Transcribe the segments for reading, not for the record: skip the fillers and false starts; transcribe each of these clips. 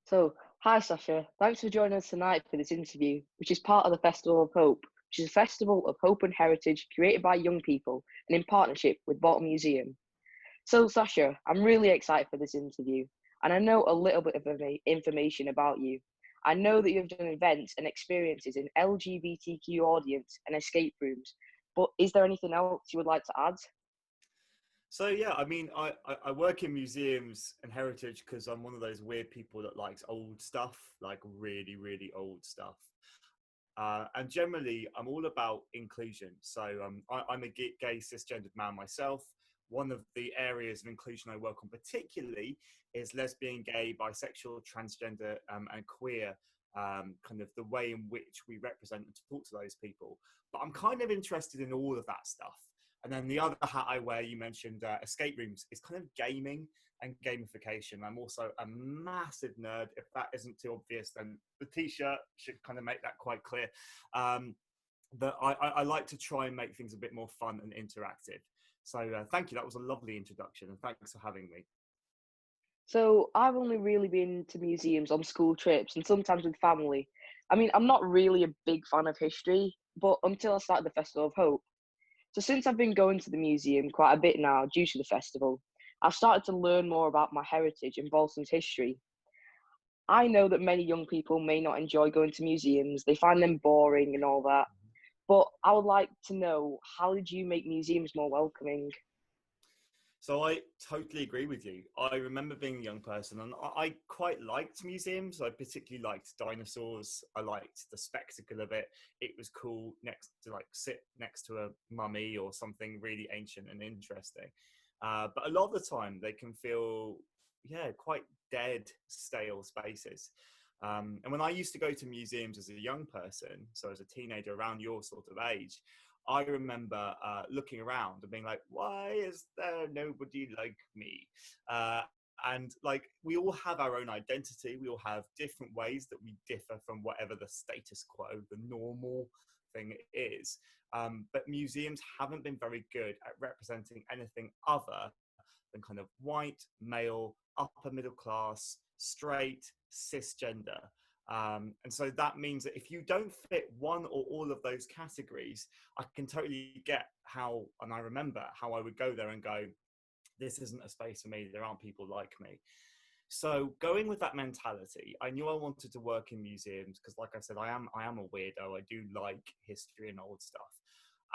So, hi Sasha, thanks for joining us tonight for this interview, which is part of the Festival of Hope, which is a festival of hope and heritage created by young people and in partnership with Bolton Museum. So, Sasha, I'm really excited for this interview, and I know a little bit of information about you. I know that you've done events and experiences in LGBTQ audience and escape rooms, but is there anything else you would like to add? So yeah, I mean, I work in museums and heritage because I'm one of those weird people that likes old stuff, like really, really old stuff. And generally, I'm all about inclusion. So I'm a gay cisgendered man myself. One of the areas of inclusion I work on particularly is lesbian, gay, bisexual, transgender, and queer. Kind of the way in which we represent and talk to those people. But I'm kind of interested in all of that stuff. And then the other hat I wear, you mentioned escape rooms, is kind of gaming and gamification. I'm also a massive nerd. If that isn't too obvious, then the t-shirt should kind of make that quite clear. Um, that I like to try and make things a bit more fun and interactive. So thank you. That was a lovely introduction, and thanks for having me. So I've only really been to museums on school trips and sometimes with family. I mean, I'm not really a big fan of history, but until I started the Festival of Hope. So since I've been going to the museum quite a bit now due to the festival, I've started to learn more about my heritage and Bolton's history. I know that many young people may not enjoy going to museums, they find them boring and all that. But I would like to know, how did you make museums more welcoming? So I totally agree with you. I remember being a young person and I quite liked museums. I particularly liked dinosaurs. I liked the spectacle of it. It was cool next to like sit next to a mummy or something really ancient and interesting. But a lot of the time they can feel, yeah, quite dead, stale spaces. And when I used to go to museums as a young person, so as a teenager around your sort of age, I remember looking around and being like, why is there nobody like me? Uh, and like, we all have our own identity. We all have different ways that we differ from whatever the status quo, the normal thing is. But museums haven't been very good at representing anything other than kind of white, male, upper middle class, straight, cisgender. And so that means that if you don't fit one or all of those categories, I can totally get how, and I remember how I would go there and go, this isn't a space for me. There aren't people like me. So going with that mentality, I knew I wanted to work in museums because, like I said, I am a weirdo. I do like history and old stuff,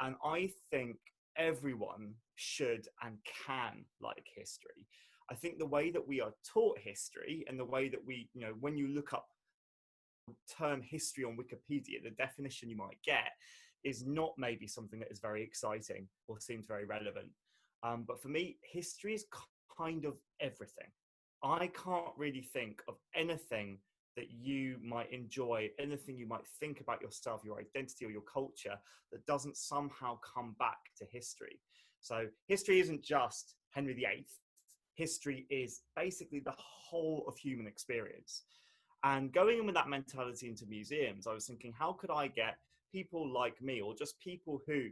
and I think everyone should and can like history. I think the way that we are taught history and the way that we, when you look up term history on Wikipedia, the definition you might get is not maybe something that is very exciting or seems very relevant. But for me, history is kind of everything. I can't really think of anything that you might enjoy, anything you might think about yourself, your identity, or your culture that doesn't somehow come back to history. So, history isn't just Henry VIII, history is basically the whole of human experience. And going in with that mentality into museums, I was thinking, how could I get people like me, or just people who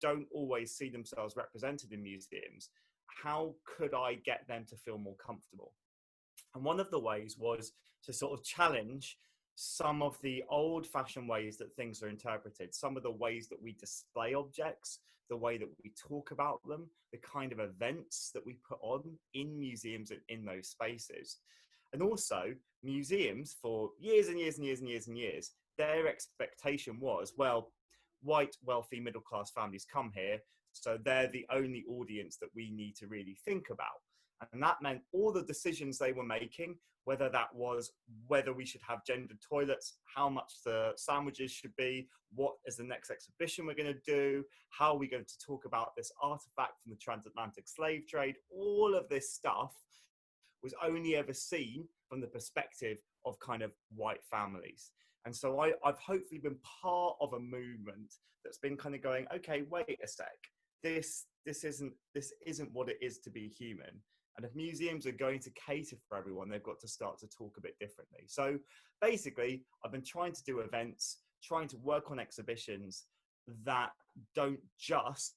don't always see themselves represented in museums, how could I get them to feel more comfortable? And one of the ways was to sort of challenge some of the old fashioned ways that things are interpreted, some of the ways that we display objects, the way that we talk about them, the kind of events that we put on in museums and in those spaces. And also, museums for years and years and years and years and years, their expectation was, well, white, wealthy, middle class families come here, so they're the only audience that we need to really think about. And that meant all the decisions they were making, whether that was whether we should have gendered toilets, how much the sandwiches should be, what is the next exhibition we're going to do, how are we going to talk about this artifact from the transatlantic slave trade, all of this stuff was only ever seen from the perspective of kind of white families. And so I've hopefully been part of a movement that's been kind of going, okay, wait a sec, this isn't what it is to be human. And if museums are going to cater for everyone, they've got to start to talk a bit differently. So basically, I've been trying to do events, trying to work on exhibitions that don't just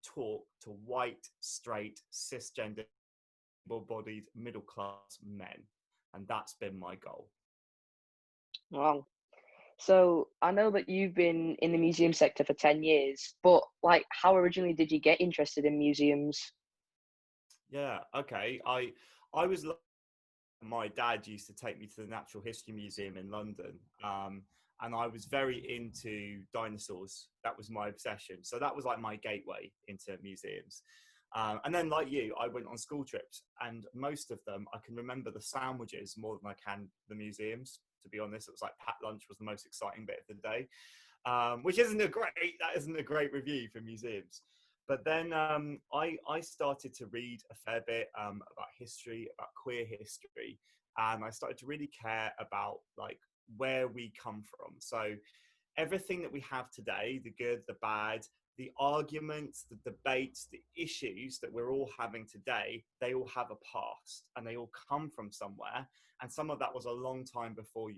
talk to white, straight, cisgender, bodied, middle class men. And that's been my goal. Wow. So I know that you've been in the museum sector for 10 years, but like how originally did you get interested in museums? Yeah, okay. I was my dad used to take me to the Natural History Museum in London, and I was very into dinosaurs. That was my obsession. So that was like my gateway into museums. And then, like you, I went on school trips, and most of them I can remember the sandwiches more than I can the museums. To be honest, it was like packed lunch was the most exciting bit of the day, which isn't a great that isn't a great review for museums. But then I started to read a fair bit about history, about queer history, and I started to really care about like where we come from. So everything that we have today, the good, the bad, the arguments, the debates, the issues that we're all having today, they all have a past and they all come from somewhere. And some of that was a long time before,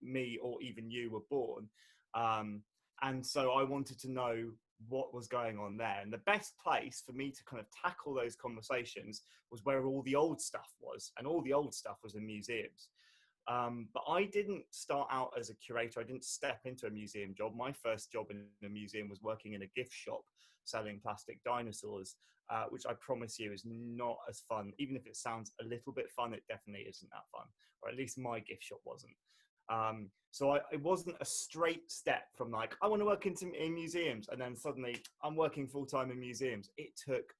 me or even you were born. Um, and so I wanted to know what was going on there. And the best place for me to kind of tackle those conversations was where all the old stuff was. And all the old stuff was in museums. But I didn't start out as a curator. I didn't step into a museum job. My first job in a museum was working in a gift shop selling plastic dinosaurs, which I promise you is not as fun. Even if it sounds a little bit fun, it definitely isn't that fun, or at least my gift shop wasn't. So it wasn't a straight step from like, I want to work in museums, and then suddenly I'm working full time in museums. It took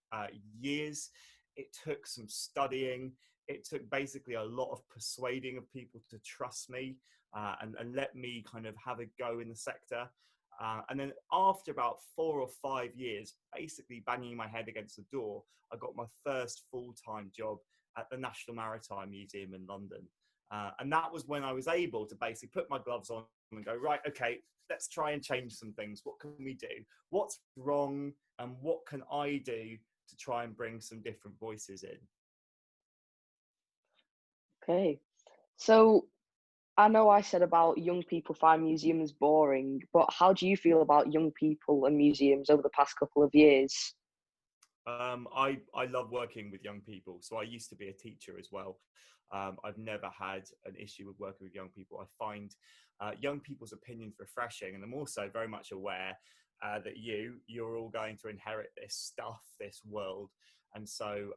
years. It took some studying. It took basically a lot of persuading of people to trust me and let me kind of have a go in the sector. And then after about 4 or 5 years, basically banging my head against the door, I got my first full-time job at the National Maritime Museum in London. And that was when I was able to basically put my gloves on and go, right, okay, let's try and change some things. What can we do? What's wrong? And what can I do to try and bring some different voices in? Okay. So I know I said about young people find museums boring, but how do you feel about young people and museums over the past couple of years? I love working with young people. So I used to be a teacher as well. I've never had an issue with working with young people. I find young people's opinions refreshing, and I'm also very much aware that you're all going to inherit this stuff, this world, and so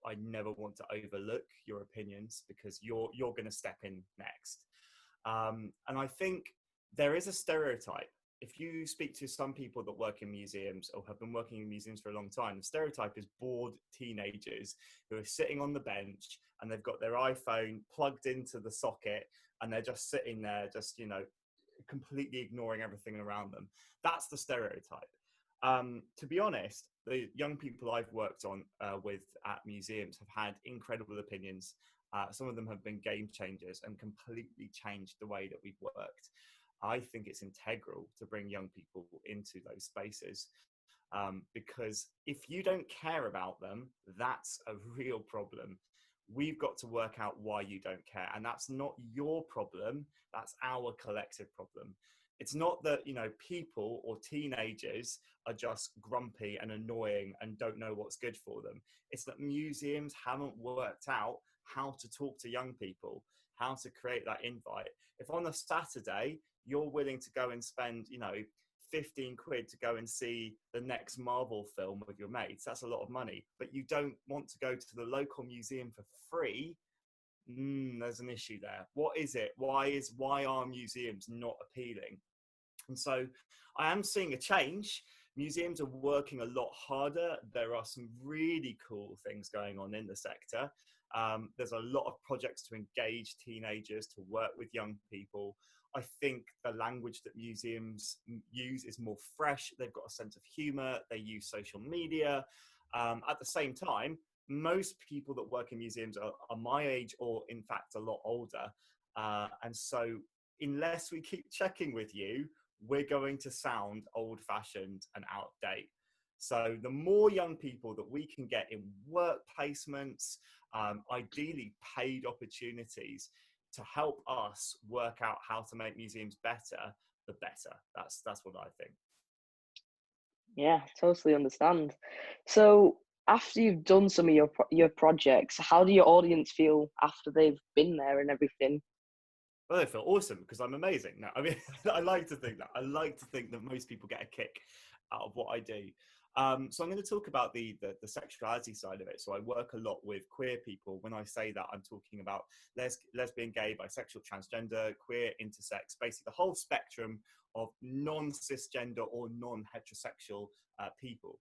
I never want to overlook your opinions because you're going to step in next. And I think there is a stereotype. If you speak to some people that work in museums or have been working in museums for a long time, the stereotype is bored teenagers who are sitting on the bench and they've got their iPhone plugged into the socket and they're just sitting there, just, completely ignoring everything around them. That's the stereotype. To be honest, the young people I've worked on with at museums have had incredible opinions. Some of them have been game changers and completely changed the way that we've worked. I think it's integral to bring young people into those spaces because if you don't care about them, that's a real problem. We've got to work out why you don't care. And that's not your problem, that's our collective problem. It's not that, people or teenagers are just grumpy and annoying and don't know what's good for them. It's that museums haven't worked out how to talk to young people, how to create that invite. If on a Saturday you're willing to go and spend, 15 quid to go and see the next Marvel film with your mates, that's a lot of money, but you don't want to go to the local museum for free, there's an issue there. What is it? Why are museums not appealing? And so I am seeing a change. Museums are working a lot harder. There are some really cool things going on in the sector. There's a lot of projects to engage teenagers, to work with young people. I think the language that museums use is more fresh. They've got a sense of humor. They use social media. At the same time, most people that work in museums are my age or, in fact, a lot older. And so, unless we keep checking with you, we're going to sound old fashioned and out of date. So, the more young people that we can get in work placements, ideally paid opportunities to help us work out how to make museums better, the better. That's what I think. Yeah, totally understand. So after you've done some of your projects, how do your audience feel after they've been there and everything? Well, I feel awesome because I'm amazing. No, I mean, I like to think that. I like to think that most people get a kick out of what I do. So I'm going to talk about the sexuality side of it. So I work a lot with queer people. When I say that, I'm talking about lesbian, gay, bisexual, transgender, queer, intersex, basically the whole spectrum of non-cisgender or non-heterosexual people.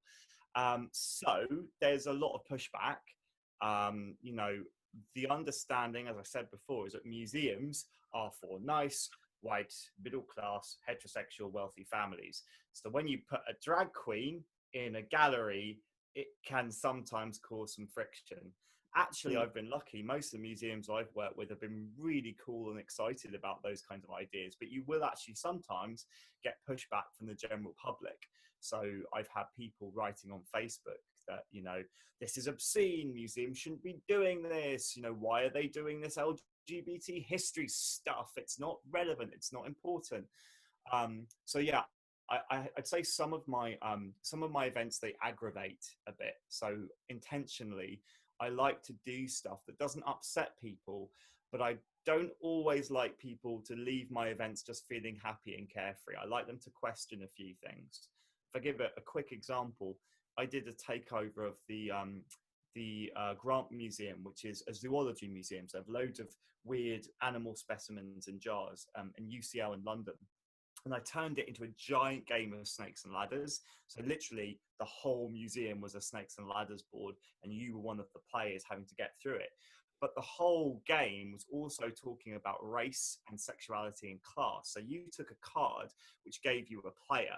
So there's a lot of pushback. You know, the understanding, as I said before, is that museums are for nice, white, middle class, heterosexual, wealthy families. So when you put a drag queen in a gallery, it can sometimes cause some friction. Actually, Mm. I've been lucky. Most of the museums I've worked with have been really cool and excited about those kinds of ideas, but you will actually sometimes get pushback from the general public. So I've had people writing on Facebook that, you know, this is obscene, museums shouldn't be doing this, you know, why are they doing this LGBT history stuff? It's not relevant, it's not important. So yeah, I'd say some of my events, they aggravate a bit. So intentionally, I like to do stuff that doesn't upset people, but I don't always like people to leave my events just feeling happy and carefree. I like them to question a few things. If I give a quick example, I did a takeover of the Grant Museum, which is a zoology museum. So I have loads of weird animal specimens in jars in UCL in London. And I turned it into a giant game of snakes and ladders. So literally the whole museum was a snakes and ladders board, and you were one of the players having to get through it. But the whole game was also talking about race and sexuality and class. So you took a card which gave you a player,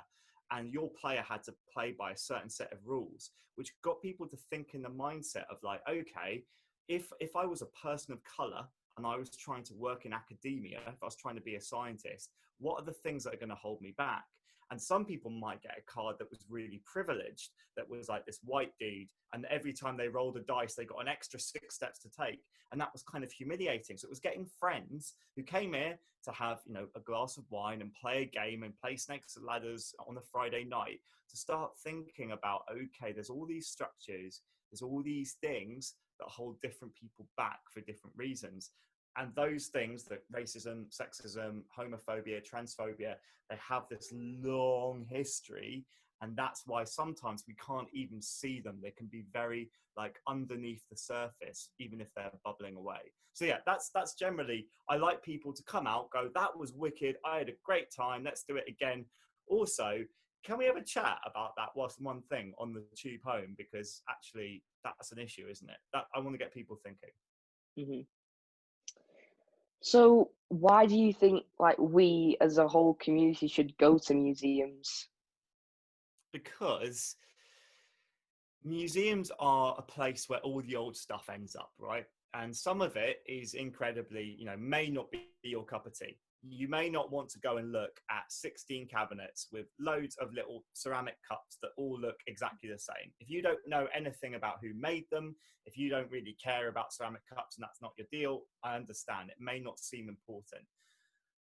and your player had to play by a certain set of rules, which got people to think in the mindset of like, okay, if I was a person of color and I was trying to work in academia, if I was trying to be a scientist, what are the things that are going to hold me back? And some people might get a card that was really privileged, that was like this white dude, and every time they rolled a dice, they got an extra 6 steps to take, and that was kind of humiliating. So it was getting friends who came here to have, you know, a glass of wine and play a game and play snakes and ladders on a Friday night, to start thinking about, okay, there's all these structures, there's all these things that hold different people back for different reasons. And those things, that racism, sexism, homophobia, transphobia, they have this long history. And that's why sometimes we can't even see them. They can be very like underneath the surface, even if they're bubbling away. So yeah, that's generally, I like people to come out, go, that was wicked, I had a great time, let's do it again. Also, can we have a chat about that one thing on the tube home? Because actually that's an issue, isn't it? That I want to get people thinking. Hmm. So, why do you think like we as a whole community should go to museums? Because museums are a place where all the old stuff ends up, right? And some of it is incredibly, you know, may not be your cup of tea. You may not want to go and look at 16 cabinets with loads of little ceramic cups that all look exactly the same. If you don't know anything about who made them, if you don't really care about ceramic cups and that's not your deal, I understand. It may not seem important.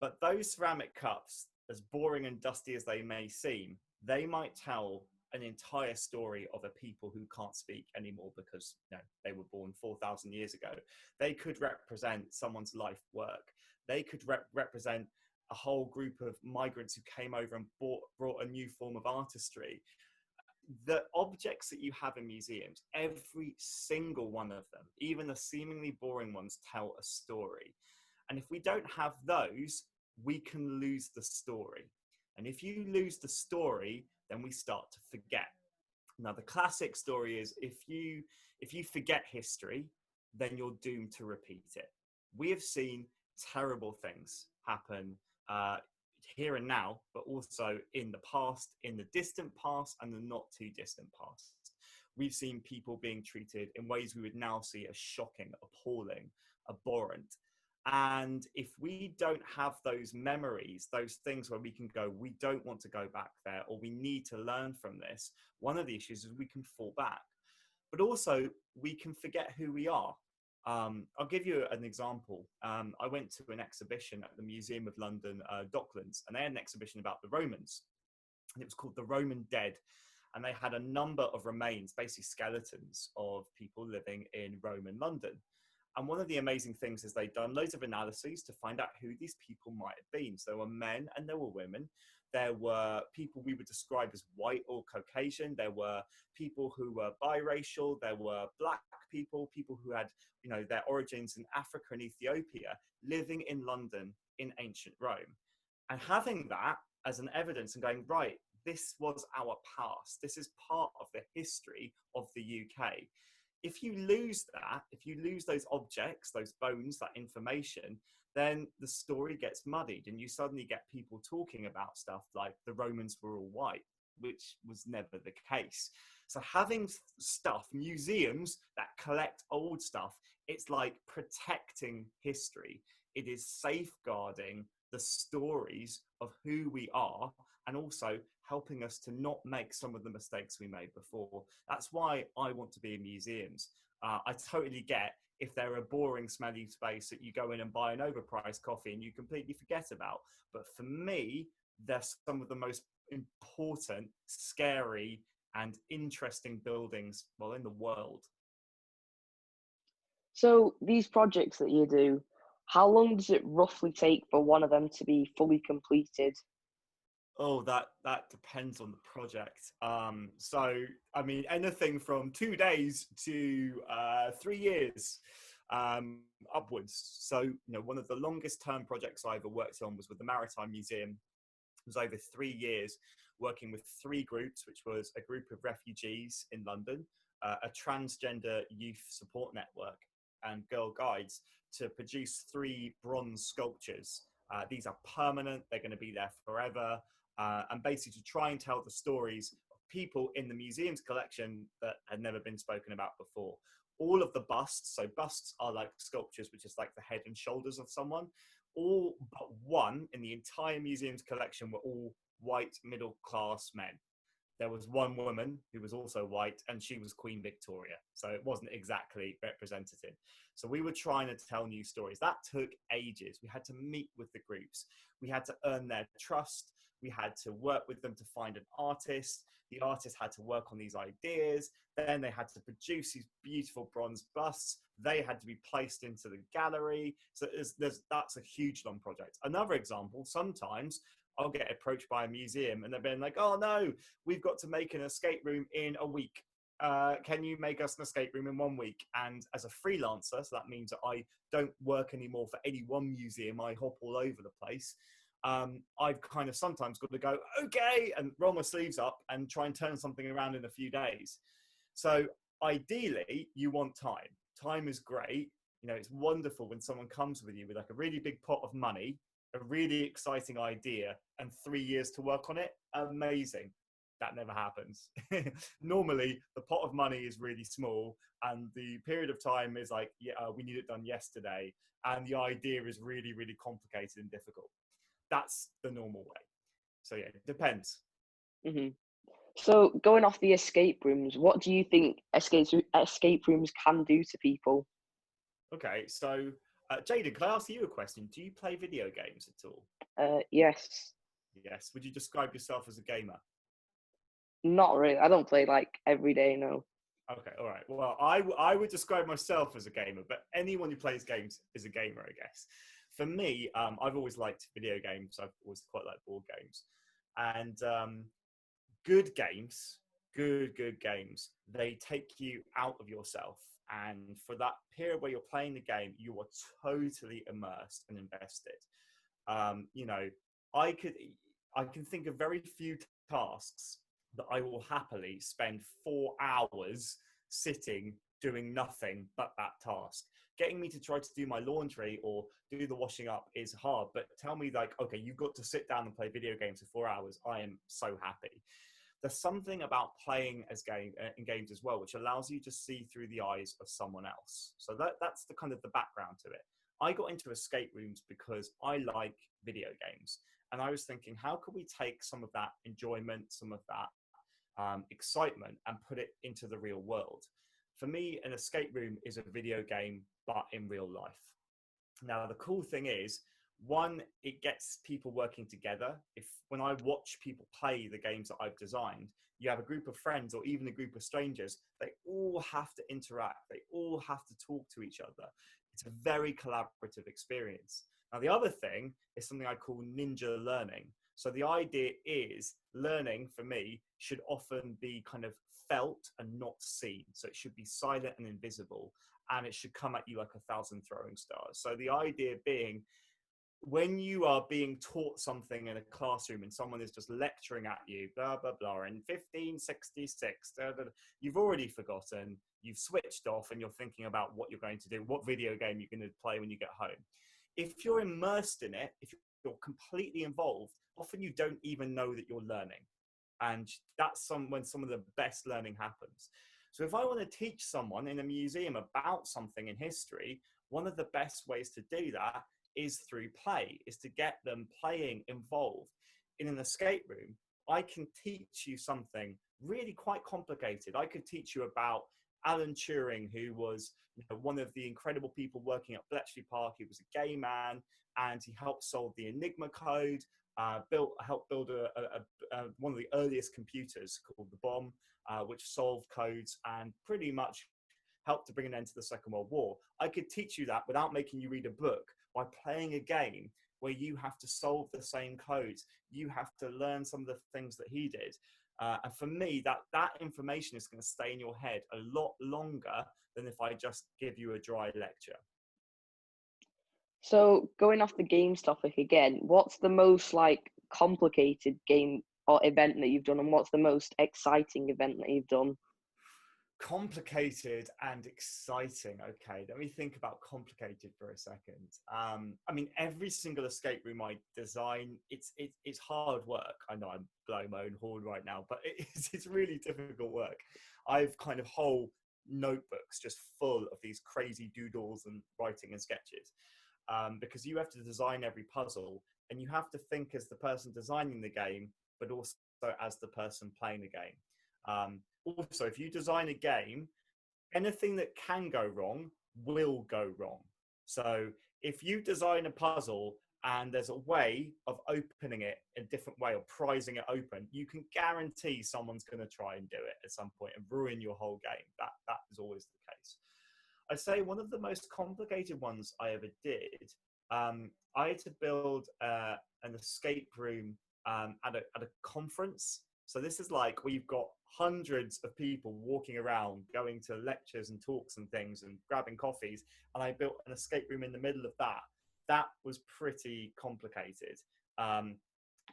But those ceramic cups, as boring and dusty as they may seem, they might tell an entire story of a people who can't speak anymore because, you know, they were born 4,000 years ago. They could represent someone's life work. They could represent a whole group of migrants who came over and brought a new form of artistry. The objects that you have in museums, every single one of them, even the seemingly boring ones, tell a story. And if we don't have those, we can lose the story. And if you lose the story, then we start to forget. Now, the classic story is if you forget history, then you're doomed to repeat it. We have seen terrible things happen here and now, but also in the past, in the distant past, and the not too distant past. We've seen people being treated in ways we would now see as shocking, appalling, abhorrent. And if we don't have those memories, those things where we can go, we don't want to go back there, or we need to learn from this, one of the issues is we can fall back. But also, we can forget who we are. I'll give you an example. I went to an exhibition at the Museum of London, Docklands, and they had an exhibition about the Romans. And it was called The Roman Dead. And they had a number of remains, basically skeletons of people living in Roman London. And one of the amazing things is they've done loads of analyses to find out who these people might have been. So there were men and there were women. There were people we would describe as white or Caucasian. There were people who were biracial. There were black people, people who had, their origins in Africa and Ethiopia, living in London in ancient Rome. And having that as an evidence and going, right, this was our past. This is part of the history of the UK. If you lose that, if you lose those objects, those bones, that information, then the story gets muddied and you suddenly get people talking about stuff like the Romans were all white, which was never the case. So having stuff, museums that collect old stuff, it's like protecting history. It is safeguarding the stories of who we are and also helping us to not make some of the mistakes we made before. That's why I want to be in museums. I totally get if they're a boring, smelly space that you go in and buy an overpriced coffee and you completely forget about. But for me, they're some of the most important, scary, and interesting buildings, well, in the world. So these projects that you do, how long does it roughly take for one of them to be fully completed? Oh, that depends on the project. So, I mean, anything from 2 days to 3 years upwards. So, one of the longest term projects I ever worked on was with the Maritime Museum. It was over 3 years working with three groups, which was a group of refugees in London, a transgender youth support network, and Girl Guides to produce three bronze sculptures. These are permanent, they're going to be there forever. And basically to try and tell the stories of people in the museum's collection that had never been spoken about before. All of the busts, so busts are like sculptures, which is like the head and shoulders of someone. All but one in the entire museum's collection were all white middle-class men. There was one woman who was also white, and she was Queen Victoria. So it wasn't exactly representative. So we were trying to tell new stories. That took ages. We had to meet with the groups. We had to earn their trust. We had to work with them to find an artist. The artist had to work on these ideas. Then they had to produce these beautiful bronze busts. They had to be placed into the gallery. So that's a huge long project. Another example, sometimes I'll get approached by a museum and they're being like, oh no, we've got to make an escape room in a week. Can you make us an escape room in 1 week? And as a freelancer, so that means that I don't work anymore for any one museum. I hop all over the place. I've kind of sometimes got to go, okay, and roll my sleeves up and try and turn something around in a few days. So ideally, you want time. Time is great. It's wonderful when someone comes with you with like a really big pot of money, a really exciting idea, and 3 years to work on it. Amazing. That never happens. Normally, the pot of money is really small and the period of time is like, we need it done yesterday. And the idea is really, really complicated and difficult. That's the normal way. So yeah, it depends. Hmm. So going off the escape rooms, what do you think escape rooms can do to people? Okay, so Jayden, can I ask you a question? Do you play video games at all? Yes. Yes. Would you describe yourself as a gamer? Not really. I don't play like every day, no. Okay, all right. Well, I would describe myself as a gamer, but anyone who plays games is a gamer, I guess. For me, I've always liked video games. I've always quite liked board games. And good games, good games, they take you out of yourself. And for that period where you're playing the game, you are totally immersed and invested. You know, I could, I can think of very few tasks that I will happily spend 4 hours sitting doing nothing but that task. Getting me to try to do my laundry or do the washing up is hard, but tell me like, okay, you've got to sit down and play video games for 4 hours. I am so happy. There's something about playing in games as well, which allows you to see through the eyes of someone else. So that's the kind of the background to it. I got into escape rooms because I like video games. And I was thinking, how can we take some of that enjoyment, some of that excitement and put it into the real world? For me, an escape room is a video game, but in real life. Now, the cool thing is, one, it gets people working together. When I watch people play the games that I've designed, you have a group of friends or even a group of strangers, they all have to interact. They all have to talk to each other. It's a very collaborative experience. Now, the other thing is something I call ninja learning. So the idea is learning for me should often be kind of felt and not seen. So it should be silent and invisible, and it should come at you like a thousand throwing stars. So the idea being, when you are being taught something in a classroom and someone is just lecturing at you, blah, blah, blah, in 1566, you've already forgotten, you've switched off, and you're thinking about what you're going to do, what video game you're going to play when you get home. If you're immersed in it, if you're completely involved, often you don't even know that you're learning. And that's when some of the best learning happens. So if I want to teach someone in a museum about something in history, one of the best ways to do that is through play, is to get them playing involved. In an escape room, I can teach you something really quite complicated. I could teach you about Alan Turing, who was one of the incredible people working at Bletchley Park. He was a gay man, and he helped solve the Enigma code, helped build one of the earliest computers called the bomb, which solved codes and pretty much helped to bring an end to the Second World War. I could teach you that without making you read a book, by playing a game where you have to solve the same codes. You have to learn some of the things that he did. And for me, that information is going to stay in your head a lot longer than if I just give you a dry lecture. So going off the games topic again, what's the most like complicated game or event that you've done, and what's the most exciting event that you've done? Complicated and exciting. Okay, let me think about complicated for a second. I mean, every single escape room I design, it's hard work. I know I'm blowing my own horn right now, but it's really difficult work. I've kind of whole notebooks just full of these crazy doodles and writing and sketches, because you have to design every puzzle, and you have to think as the person designing the game, but also as the person playing the game. Also, if you design a game, anything that can go wrong will go wrong. So if you design a puzzle and there's a way of opening it a different way or prizing it open, you can guarantee someone's going to try and do it at some point and ruin your whole game. That is always the case. I'd say one of the most complicated ones I ever did, I had to build an escape room at a conference. So this is like where you've got hundreds of people walking around, going to lectures and talks and things and grabbing coffees. And I built an escape room in the middle of that. That was pretty complicated,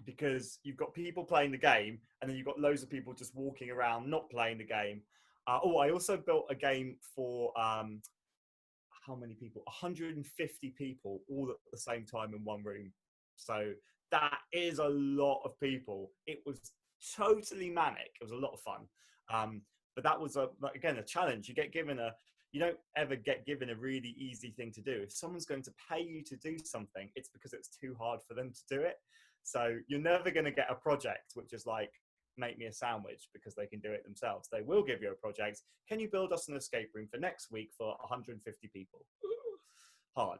because you've got people playing the game and then you've got loads of people just walking around, not playing the game. I also built a game for how many people? 150 people all at the same time in one room. So that is a lot of people. It was totally manic. It was a lot of fun. But that was again a challenge. You don't ever get given a really easy thing to do. If someone's going to pay you to do something, it's because it's too hard for them to do it. So you're never going to get a project which is like, make me a sandwich, because they can do it themselves. They will give you a project. Can you build us an escape room for next week for 150 people? Hard.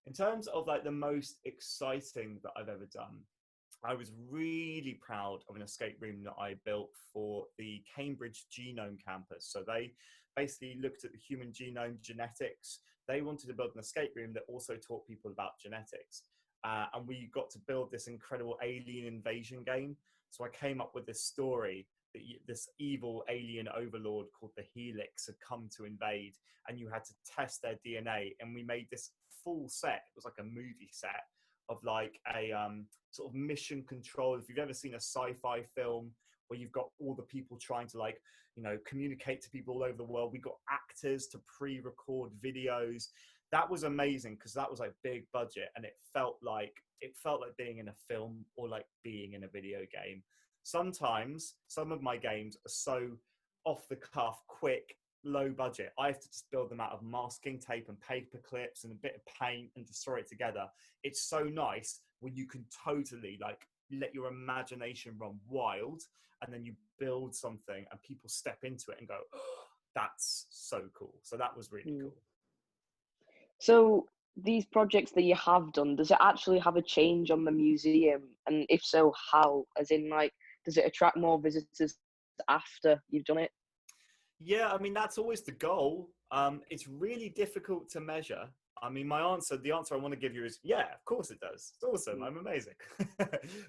In terms of like the most exciting that I've ever done, I was really proud of an escape room that I built for the Cambridge Genome Campus. So they basically looked at the human genome, genetics. They wanted to build an escape room that also taught people about genetics. And we got to build this incredible alien invasion game. So I came up with this story that this evil alien overlord called the Helix had come to invade, and you had to test their DNA. And we made this full set. It was like a movie set of like a sort of mission control. If you've ever seen a sci-fi film where you've got all the people trying to like, communicate to people all over the world, we got actors to pre-record videos. That was amazing because that was like big budget, and it felt like being in a film or like being in a video game. Sometimes some of my games are so off the cuff, quick, low budget. I have to just build them out of masking tape and paper clips and a bit of paint and just throw it together. It's so nice when you can totally like let your imagination run wild, and then you build something and people step into it and go, oh, that's so cool. So that was really cool. So these projects that you have done, does it actually have a change on the museum? And if so, how? As in, like, does it attract more visitors after you've done it? Yeah, I mean, that's always the goal. It's really difficult to measure. I mean, the answer I want to give you is, yeah, of course it does. It's awesome. Mm. I'm amazing.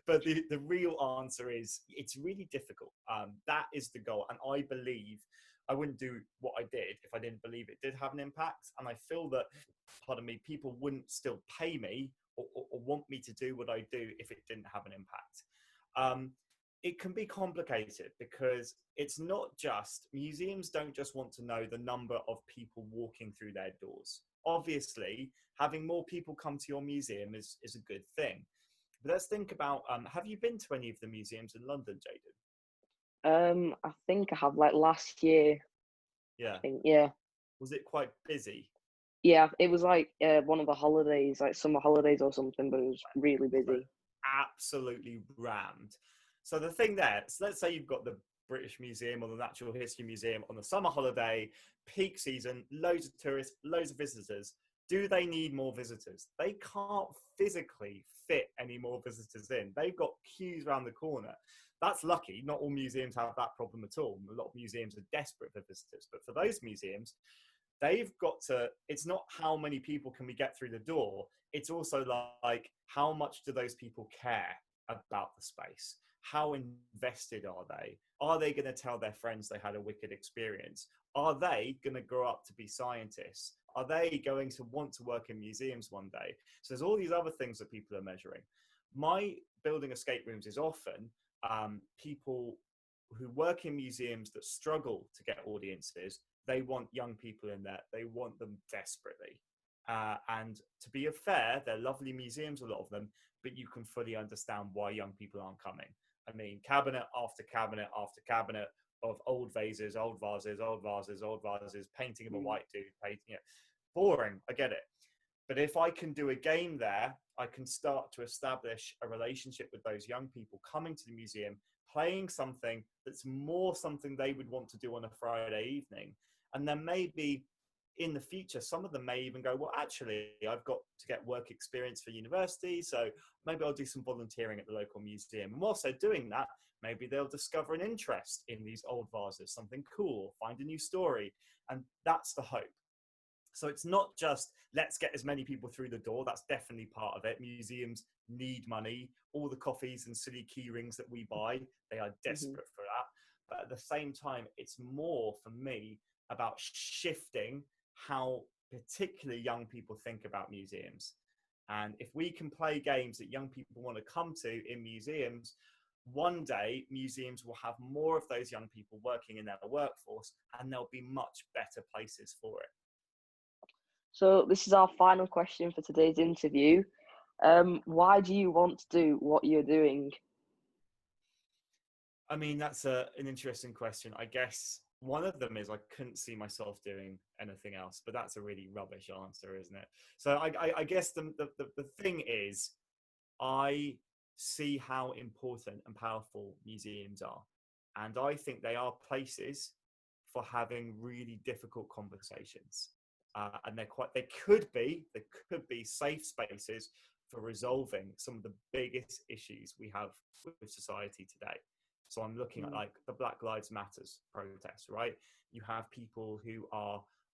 But the real answer is, it's really difficult. That is the goal. And I believe I wouldn't do what I did if I didn't believe it did have an impact. And I feel that, pardon me, people wouldn't still pay me or want me to do what I do if it didn't have an impact. Um, it can be complicated because it's not just, museums don't just want to know the number of people walking through their doors. Obviously, having more people come to your museum is a good thing. But let's think about, have you been to any of the museums in London, Jayden? I think I have, like, last year. I Yeah. think, yeah. Was it quite busy? Yeah, it was like one of the holidays, like summer holidays or something, but it was really So busy. absolutely rammed. So the thing there, so let's say you've got the British Museum or the Natural History Museum on the summer holiday, peak season, loads of tourists, loads of visitors. Do they need more visitors? They can't physically fit any more visitors in. They've got queues around the corner. That's lucky. Not all museums have that problem at all. A lot of museums are desperate for visitors. But for those museums, they've got to, it's not how many people can we get through the door, it's also like how much do those people care about the space, how invested are they going to tell their friends they had a wicked experience, are they going to grow up to be scientists, are they going to want to work in museums one day. So there's all these other things that people are measuring. My building escape rooms is often people who work in museums that struggle to get audiences. They want young people in there. They want them desperately. And to be fair, they're lovely museums, a lot of them, but you can fully understand why young people aren't coming. I mean, cabinet after cabinet after cabinet of old vases, old vases, old vases, old vases, painting of a Mm. white dude, painting it. Boring, I get it. But if I can do a game there, I can start to establish a relationship with those young people coming to the museum, playing something that's more something they would want to do on a Friday evening. And then maybe in the future, some of them may even go, well, actually, I've got to get work experience for university. So maybe I'll do some volunteering at the local museum. And whilst they're doing that, maybe they'll discover an interest in these old vases, something cool, find a new story. And that's the hope. So it's not just let's get as many people through the door. That's definitely part of it. Museums need money. All the coffees and silly key rings that we buy, they are Mhm. desperate for that. But at the same time, it's more for me about shifting how particularly young people think about museums. And if we can play games that young people want to come to in museums, one day museums will have more of those young people working in their workforce, and they'll be much better places for it. So this is our final question for today's interview. Why do you want to do what you're doing? I mean, that's an interesting question. I guess one of them is I couldn't see myself doing anything else, but that's a really rubbish answer, isn't it? So I guess the thing is, I see how important and powerful museums are. And I think they are places for having really difficult conversations. And they could be safe spaces for resolving some of the biggest issues we have with society today. So I'm looking at Mm. like the Black Lives Matters protests, right? You have people who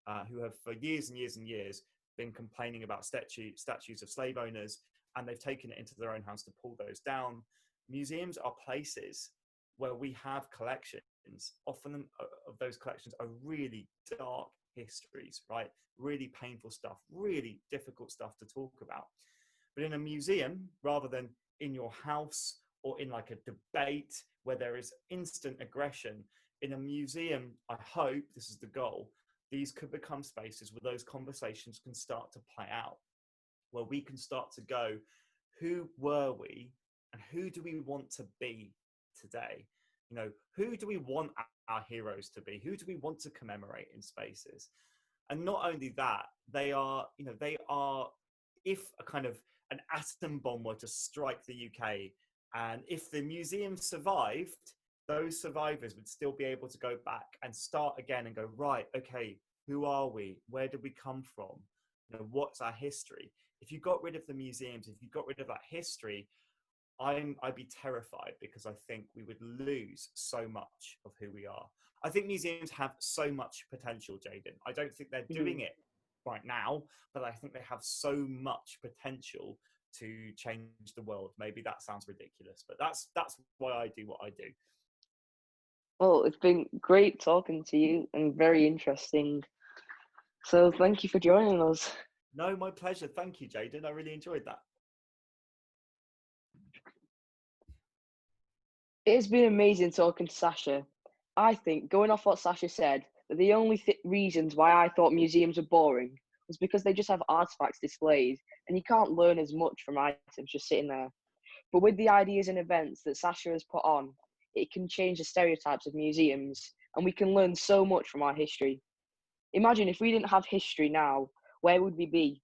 have for years and years and years been complaining about statues of slave owners, and they've taken it into their own hands to pull those down. Museums are places where we have collections. Often of those collections are really dark histories, right? Really painful stuff, really difficult stuff to talk about. But in a museum, rather than in your house or in like a debate where there is instant aggression, in a museum, I hope this is the goal, these could become spaces where those conversations can start to play out, where we can start to go, who were we and who do we want to be today? You know, who do we want our heroes to be? Who do we want to commemorate in spaces? And not only that, they are, if a kind of an atom bomb were to strike the UK, and if the museum survived, those survivors would still be able to go back and start again and go, right, okay, who are we? Where did we come from? You know, what's our history? If you got rid of the museums, if you got rid of that history, I'd be terrified because I think we would lose so much of who we are. I think museums have so much potential, Jayden. I don't think they're Mhm. doing it right now, but I think they have so much potential to change the world. Maybe that sounds ridiculous, but that's why I do what I do. Well, it's been great talking to you and very interesting. So thank you for joining us. No, my pleasure. Thank you, Jayden. I really enjoyed that. It has been amazing talking to Sacha. I think, going off what Sacha said, that the only reasons why I thought museums were boring was because they just have artifacts displayed, and you can't learn as much from items just sitting there. But with the ideas and events that Sacha has put on, it can change the stereotypes of museums, and we can learn so much from our history. Imagine if we didn't have history now, where would we be?